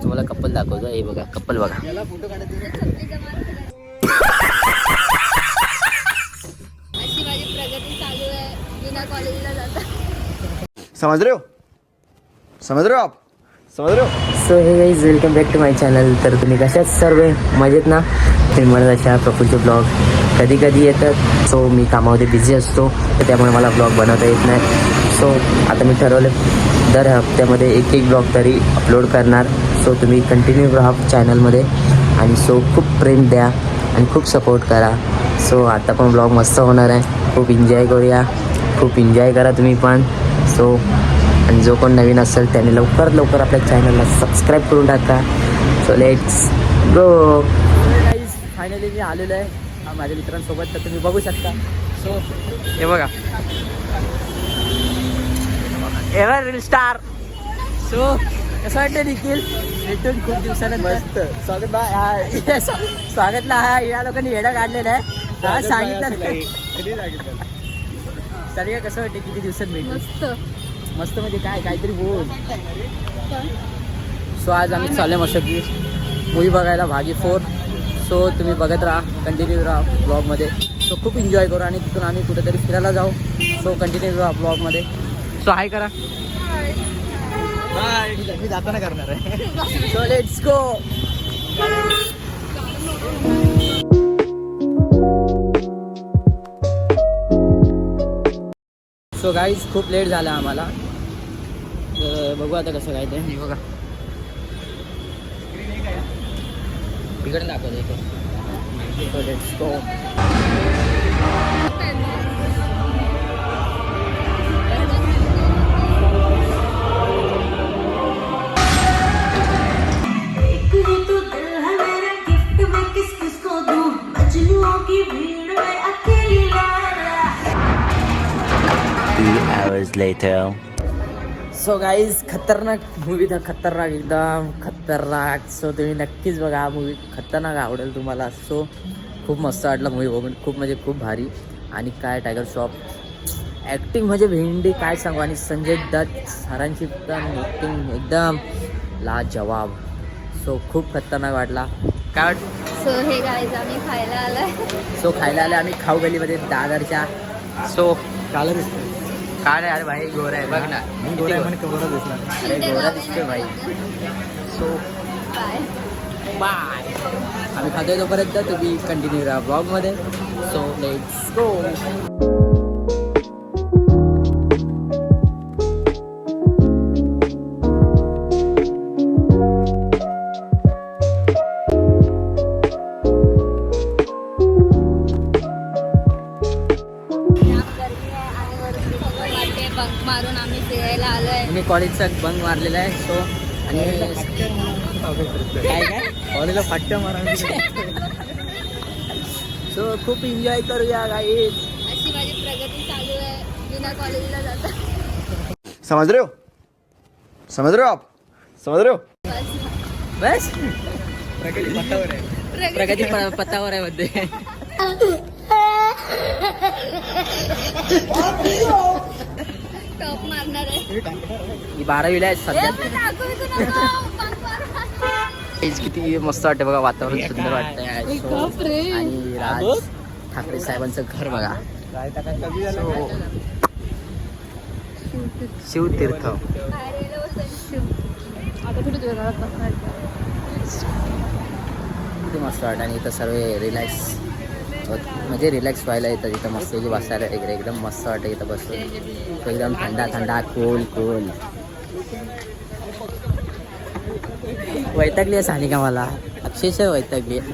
तुम्हाला कपल दाखवतो. हे बघा कपल बघा. अशी माझी प्रगती चालू आहे बिना कॉलेजला जाता. समझ रहे हो आप समझ रहे हो. So hey guys welcome back to my channel. तर तुम्ही कशात सर्व मजेत ना. तुम्ही म्हणत अशा प्रफुलचे ब्लॉग कधी कधी येतात. सो मी कामामध्ये बिझी असतो तर त्यामुळे मला ब्लॉग बनवता येत नाही. सो आता मी ठरवलं दर हप्त्यामध्ये एक ब्लॉग तरी अपलोड करणार. सो तुम्ही कंटिन्यू राहा चॅनलमध्ये आणि सो खूप प्रेम द्या आणि खूप सपोर्ट करा. सो आता पण ब्लॉग मस्त होणार आहे. खूप एन्जॉय करूया. खूप एन्जॉय करा तुम्ही पण. सो आणि जो कोण नवीन असेल त्याने लवकरात लवकर आपल्या चॅनलला सबस्क्राईब करून टाका. So let's go. फायनली मी आलेलो आहे माझ्या मित्रांसोबत. तर तुम्ही बघू शकता. सो हे बघा एव्हर रील स्टार. सो कसं वाटतं निखिल भेटून खूप दिवसाने. मस्त स्वागतला हा या लोकांनी येडा काढलेला आहे. हा सांगितलं सर कसं वाटतं किती दिवसात भेटू. मस्त मस्त म्हणजे काय काहीतरी बोल. सो आज आम्ही चालले मस्त की मूवी बघायला भागी 4. सो तुम्ही बघत राहा कंटिन्यू राहा ब्लॉगमध्ये. सो खूप एन्जॉय करू आणि तिथून आम्ही कुठेतरी फिरायला जाऊ. सो कंटिन्यू राहा ब्लॉगमध्ये. सो हाय करा. बाय. मी जाताना करणार आहे. So let's go. So guys खूप लेट झाला आम्हाला. तर बघू आता कसं काय ते. बघा तिकडे दाखवतो इथे. So let's go. So guys खतरनाक मूवी था. खतरनाक एकदम खतरनाक. सो तुम्ही नक्कीच बघा हा मूवी. खतरनाक आवडेल तुम्हाला. सो खूप मस्त वाटला मूवी बघून. खूप म्हणजे खूप भारी. आणि काय टायगर श्रॉफ ॲक्टिंग म्हणजे भेंडी काय सांगू. आणि संजय दत्त सरांची पण ॲक्टिंग एकदम लाजवाब. सो खूप खतरनाक वाटला. काय वाटतं. सो हे गाईज आम्ही खायला आलोय. सो खायला आले आम्ही खाऊ गलीमध्ये दादरच्या. सो काला दिसतोय. काय रे. अरे भाई गोरा आहे बघ ना. मी गोरा म्हणे गोरा दिसणार. अरे गोरा दिसतोय भाई. So bye. बाय. आम्ही खातोय तोपर्यंत तुम्ही कंटिन्यू राहा ब्लॉगमध्ये. So let's go. बंक मारून आम्ही फिरायला आलोय. मी कॉलेजचा बंक मारलेला आहे. सो आणि काय काय कॉलेजला फाट्या मारा. सो खूप एन्जॉय करूया गाईज. अशी माझी प्रगती चालू आहे बिना कॉलेजला जाता. समझ रहे हो आप समझ रहे हो. बस प्रगती पटावर आहे. प्रगती पत्तावर आहे मध्ये. टॉप मारणार आहे. ही 12वीला आहे सध्या. Bye. किती मस्त वाटतं बघा. वातावरण सुंदर वाटतंय. आणि राज ठाकरे साहेबांचं घर बघा. शिवतीर्थ. किती मस्त वाटतं. आणि इथं सर्व रिलॅक्स म्हणजे रिलॅक्स व्हायला येतं. इथं मस्त की बसायला वगैरे एकदम मस्त वाटतं इथं बसून. एकदम थंडा थंडा कोल कोल. वैतागली आहे सानिका मला. अक्षरशः वैतागली आहे.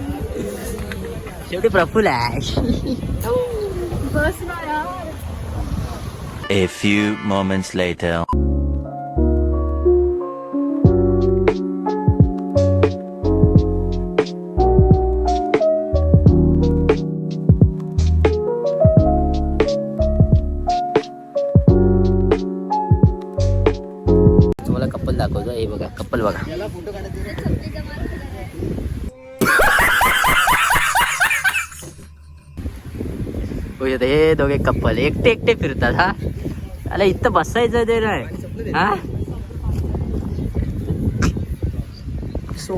शेवटी प्रफुल्ल आहे. बस ना यार. A few moments later. तुम्हाला कपल दाखवतो. हे बघा कपल बघा. हे दोघे कपल एकटे एकटे फिरतात. हा अरे इथं बसायचं ते नाही. हा सो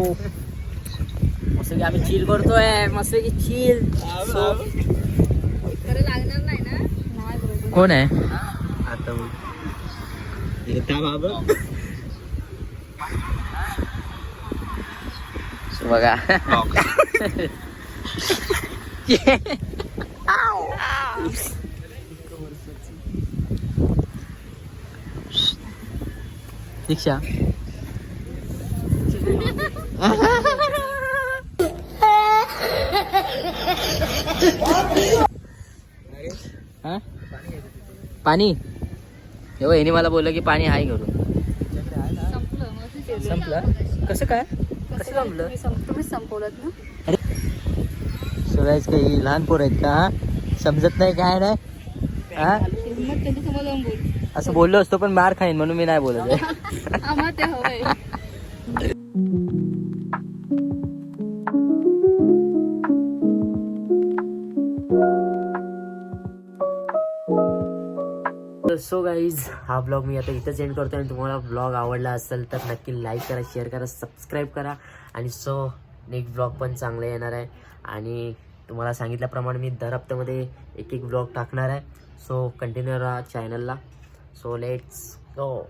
मस्त की आम्ही चिल करतोय, मस्त की चिल. सो खरं लागणार नाही ना? नाही बरोबर. कोण आहे आता येता बाबा. सो बघा दीक्षा हा? पाणी हे बघ, हिने मला बोललं की पाणी आहे घरून. संपलं मग ते जेवलं. संपलं कसं काय? कसं संपलं? तुम्हीच संपवलं ना. सगळ्याच काही लहान पोर आहेत का? हा? समजत नाही काय नाही हा? मग त्यांच्या समोर जाऊन बोल. असं बोललो असतो पण मार खाईन म्हणून मी नाही बोलत आहे. आम्हाला ते हवंय. सो गाईज हा ब्लॉग मी आता इथंच एंड करतो आणि तुम्हाला ब्लॉग आवडला असेल तर नक्की लाईक करा, शेअर करा, सबस्क्राईब करा. आणि सो नेक्स्ट ब्लॉग पण चांगले येणार आहे आणि तुम्हाला सांगितल्याप्रमाणे मी दर हप्त्यामध्ये एक ब्लॉग टाकणार आहे. सो कंटिन्यू राहा चॅनलला. So let's go.